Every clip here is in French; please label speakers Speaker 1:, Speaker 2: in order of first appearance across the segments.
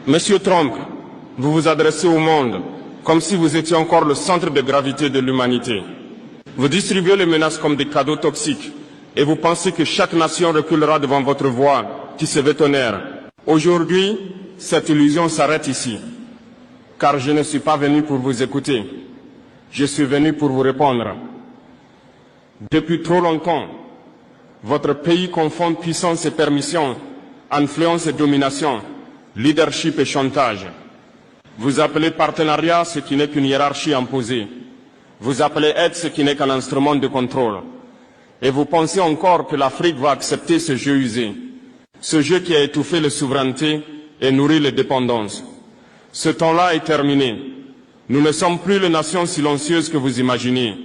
Speaker 1: Monsieur Trump, vous vous adressez au monde comme si vous étiez encore le centre de gravité de l'humanité. Vous distribuez les menaces comme des cadeaux toxiques et vous pensez que chaque nation reculera devant votre voix qui se veut tonnerre. Aujourd'hui, cette illusion s'arrête ici, car je ne suis pas venu pour vous écouter. Je suis venu pour vous répondre. Depuis trop longtemps, votre pays confond puissance et permission, influence et domination, leadership et chantage. Vous appelez partenariat ce qui n'est qu'une hiérarchie imposée. Vous appelez aide ce qui n'est qu'un instrument de contrôle. Et vous pensez encore que l'Afrique va accepter ce jeu usé, ce jeu qui a étouffé les souverainetés et nourri les dépendances. Ce temps-là est terminé. Nous ne sommes plus les nations silencieuses que vous imaginez.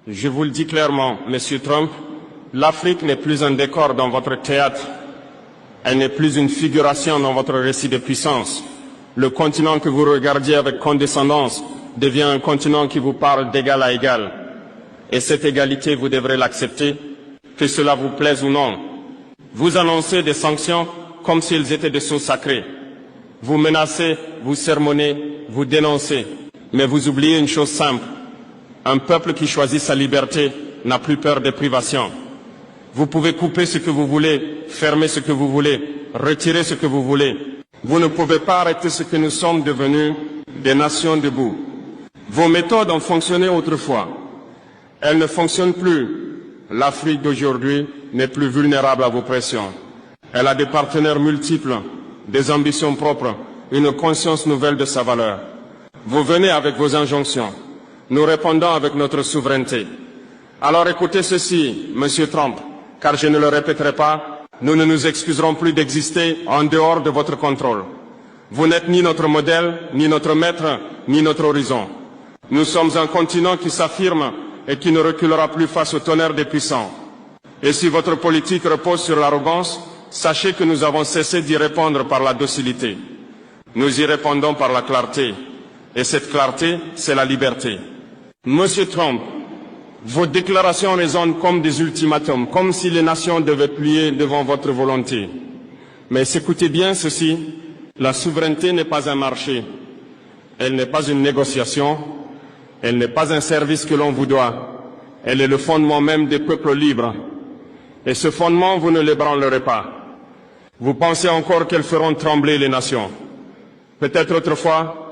Speaker 1: Je vous le dis clairement, Monsieur Trump, l'Afrique n'est plus un décor dans votre théâtre. Elle n'est plus une figuration dans votre récit de puissance. Le continent que vous regardiez avec condescendance devient un continent qui vous parle d'égal à égal. Et cette égalité, vous devrez l'accepter, que cela vous plaise ou non. Vous annoncez des sanctions comme s'ils étaient des sceaux sacrés. Vous menacez, vous sermonnez, vous dénoncez. Mais vous oubliez une chose simple. Un peuple qui choisit sa liberté n'a plus peur des privations. Vous pouvez couper ce que vous voulez, fermer ce que vous voulez, retirer ce que vous voulez. Vous ne pouvez pas arrêter ce que nous sommes devenus, des nations debout. Vos méthodes ont fonctionné autrefois. Elles ne fonctionnent plus. L'Afrique d'aujourd'hui n'est plus vulnérable à vos pressions. Elle a des partenaires multiples, des ambitions propres, une conscience nouvelle de sa valeur. Vous venez avec vos injonctions. Nous répondons avec notre souveraineté. Alors écoutez ceci, Monsieur Trump, car je ne le répéterai pas, nous ne nous excuserons plus d'exister en dehors de votre contrôle. Vous n'êtes ni notre modèle, ni notre maître, ni notre horizon. Nous sommes un continent qui s'affirme et qui ne reculera plus face au tonnerre des puissants. Et si votre politique repose sur l'arrogance, sachez que nous avons cessé d'y répondre par la docilité. Nous y répondons par la clarté. Et cette clarté, c'est la liberté. Monsieur Trump, vos déclarations résonnent comme des ultimatums, comme si les nations devaient plier devant votre volonté. Mais écoutez bien ceci, la souveraineté n'est pas un marché, elle n'est pas une négociation, elle n'est pas un service que l'on vous doit, elle est le fondement même des peuples libres. Et ce fondement, vous ne l'ébranlerez pas. Vous pensez encore qu'elles feront trembler les nations. Peut-être autrefois,